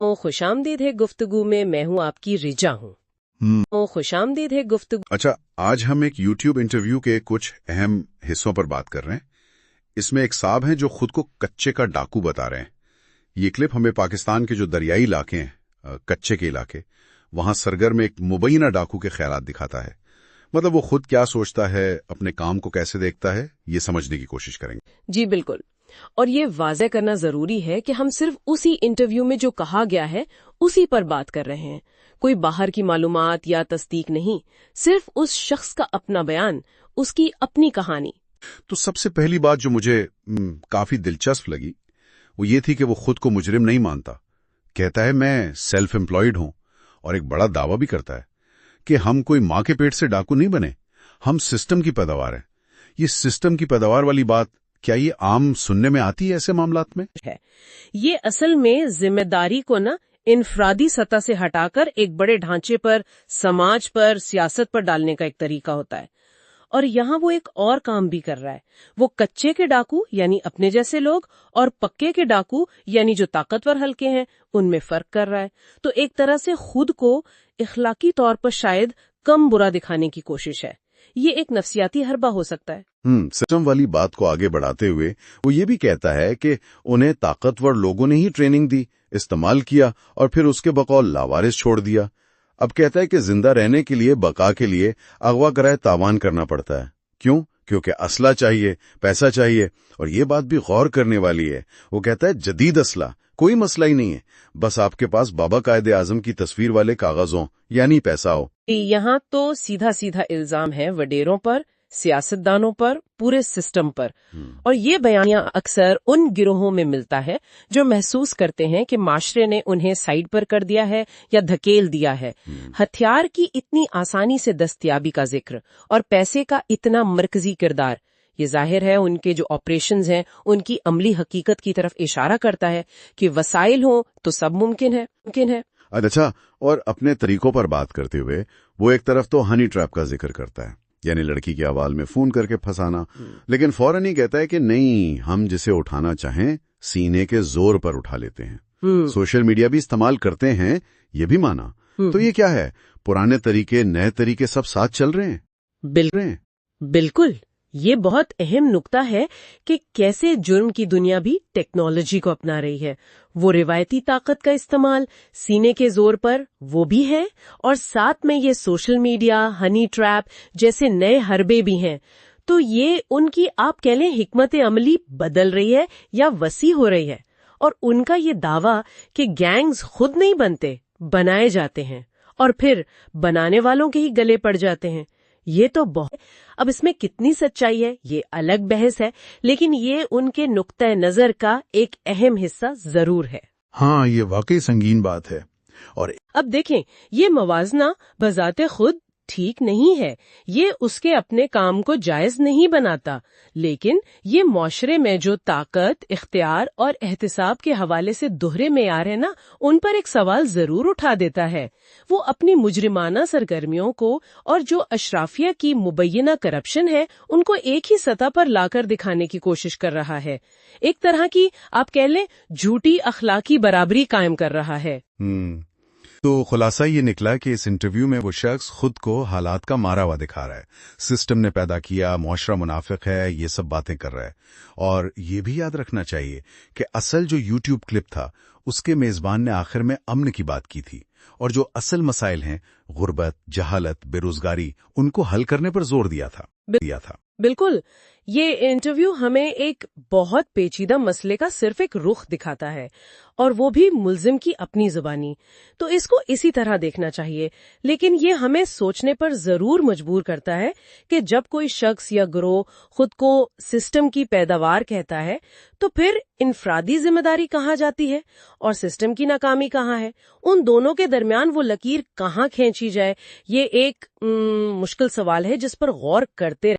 خوش آمدید ہے گفتگو میں، میں ہوں آپ کی رجا ہوں۔ خوش آمدید ہے گفتگو۔ اچھا، آج ہم ایک یوٹیوب انٹرویو کے کچھ اہم حصوں پر بات کر رہے ہیں۔ اس میں ایک صاحب ہیں جو خود کو کچے کا ڈاکو بتا رہے ہیں۔ یہ کلپ ہمیں پاکستان کے جو دریائی علاقے ہیں، کچے کے علاقے، وہاں سرگرم ایک مبینہ ڈاکو کے خیالات دکھاتا ہے۔ مطلب وہ خود کیا سوچتا ہے، اپنے کام کو کیسے دیکھتا ہے، یہ سمجھنے کی کوشش کریں گے۔ جی بالکل، اور یہ واضح کرنا ضروری ہے کہ ہم صرف اسی انٹرویو میں جو کہا گیا ہے اسی پر بات کر رہے ہیں، کوئی باہر کی معلومات یا تصدیق نہیں، صرف اس شخص کا اپنا بیان، اس کی اپنی کہانی۔ تو سب سے پہلی بات جو مجھے کافی دلچسپ لگی وہ یہ تھی کہ وہ خود کو مجرم نہیں مانتا۔ کہتا ہے میں سیلف امپلائڈ ہوں، اور ایک بڑا دعویٰ بھی کرتا ہے کہ ہم کوئی ماں کے پیٹ سے ڈاکو نہیں بنے، ہم سسٹم کی پیداوار ہیں۔ یہ سسٹم کی پیداوار والی بات کیا یہ عام سننے میں آتی ہے ایسے معاملات میں؟ یہ اصل میں ذمہ داری کو انفرادی سطح سے ہٹا کر ایک بڑے ڈھانچے پر، سماج پر، سیاست پر ڈالنے کا ایک طریقہ ہوتا ہے۔ اور یہاں وہ ایک اور کام بھی کر رہا ہے۔ وہ کچے کے ڈاکو یعنی اپنے جیسے لوگ اور پکے کے ڈاکو یعنی جو طاقتور حلقے ہیں ان میں فرق کر رہا ہے۔ تو ایک طرح سے خود کو اخلاقی طور پر شاید کم برا دکھانے کی کوشش ہے۔ یہ ایک نفسیاتی حربہ ہو سکتا ہے۔ سسٹم والی بات کو آگے بڑھاتے ہوئے وہ یہ بھی کہتا ہے کہ انہیں طاقتور لوگوں نے ہی ٹریننگ دی، استعمال کیا اور پھر اس کے بقول لاوارث چھوڑ دیا۔ اب کہتا ہے کہ زندہ رہنے کے لیے، بقا کے لیے اغوا کرائے تاوان کرنا پڑتا ہے۔ کیوں؟ کیونکہ اسلحہ چاہیے، پیسہ چاہیے، اور یہ بات بھی غور کرنے والی ہے۔ وہ کہتا ہے جدید اسلحہ کوئی مسئلہ ہی نہیں ہے، بس آپ کے پاس بابا قائد اعظم کی تصویر والے کاغذ ہوں یعنی پیسہ ہو۔ یہاں تو سیدھا سیدھا الزام ہے وڈیروں پر، سیاستدانوں پر، پورے سسٹم پر۔ اور یہ بیانیہ اکثر ان گروہوں میں ملتا ہے جو محسوس کرتے ہیں کہ معاشرے نے انہیں سائیڈ پر کر دیا ہے یا دھکیل دیا ہے۔ ہتھیار کی اتنی آسانی سے دستیابی کا ذکر اور پیسے کا اتنا مرکزی کردار، یہ ظاہر ہے ان کے جو آپریشنز ہیں ان کی عملی حقیقت کی طرف اشارہ کرتا ہے کہ وسائل ہوں تو سب ممکن ہے۔ اچھا، اور اپنے طریقوں پر بات کرتے ہوئے وہ ایک طرف تو ہنی ٹریپ کا ذکر کرتا ہے، یعنی لڑکی کے حوال میں فون کر کے پھنسانا، لیکن فوراً ہی کہتا ہے کہ نہیں، ہم جسے اٹھانا چاہیں سینے کے زور پر اٹھا لیتے ہیں۔ سوشل میڈیا بھی استعمال کرتے ہیں، یہ بھی مانا۔ تو یہ کیا ہے؟ پرانے طریقے، نئے طریقے سب ساتھ چل رہے ہیں۔ بالکل، یہ بہت اہم نکتہ ہے کہ کیسے جرم کی دنیا بھی ٹیکنالوجی کو اپنا رہی ہے۔ وہ روایتی طاقت کا استعمال سینے کے زور پر وہ بھی ہے، اور ساتھ میں یہ سوشل میڈیا، ہنی ٹریپ جیسے نئے حربے بھی ہیں۔ تو یہ ان کی آپ کہہ لیں حکمت عملی بدل رہی ہے یا وسیع ہو رہی ہے۔ اور ان کا یہ دعویٰ کہ گینگز خود نہیں بنتے، بنائے جاتے ہیں، اور پھر بنانے والوں کے ہی گلے پڑ جاتے ہیں، یہ تو بہت۔ اب اس میں کتنی سچائی ہے یہ الگ بحث ہے، لیکن یہ ان کے نقطہ نظر کا ایک اہم حصہ ضرور ہے۔ ہاں، یہ واقعی سنگین بات ہے۔ اور اب دیکھیں، یہ موازنہ بذات خود ٹھیک نہیں ہے، یہ اس کے اپنے کام کو جائز نہیں بناتا، لیکن یہ معاشرے میں جو طاقت، اختیار اور احتساب کے حوالے سے دوہرے معیار ہے ان پر ایک سوال ضرور اٹھا دیتا ہے۔ وہ اپنی مجرمانہ سرگرمیوں کو اور جو اشرافیہ کی مبینہ کرپشن ہے ان کو ایک ہی سطح پر لا کر دکھانے کی کوشش کر رہا ہے، ایک طرح کی آپ کہہ لیں جھوٹی اخلاقی برابری قائم کر رہا ہے۔ تو خلاصہ یہ نکلا کہ اس انٹرویو میں وہ شخص خود کو حالات کا مارا ہوا دکھا رہا ہے، سسٹم نے پیدا کیا، معاشرہ منافق ہے، یہ سب باتیں کر رہا ہے۔ اور یہ بھی یاد رکھنا چاہیے کہ اصل جو یوٹیوب کلپ تھا اس کے میزبان نے آخر میں امن کی بات کی تھی، اور جو اصل مسائل ہیں، غربت، جہالت، بے روزگاری، ان کو حل کرنے پر زور دیا تھا۔ بالکل، یہ انٹرویو ہمیں ایک بہت پیچیدہ مسئلے کا صرف ایک رخ دکھاتا ہے، اور وہ بھی ملزم کی اپنی زبانی۔ تو اس کو اسی طرح دیکھنا چاہیے، لیکن یہ ہمیں سوچنے پر ضرور مجبور کرتا ہے کہ جب کوئی شخص یا گروہ خود کو سسٹم کی پیداوار کہتا ہے تو پھر انفرادی ذمہ داری کہاں جاتی ہے اور سسٹم کی ناکامی کہاں ہے؟ ان دونوں کے درمیان وہ لکیر کہاں کھینچی جائے؟ یہ ایک مشکل سوال ہے جس پر غور کرتے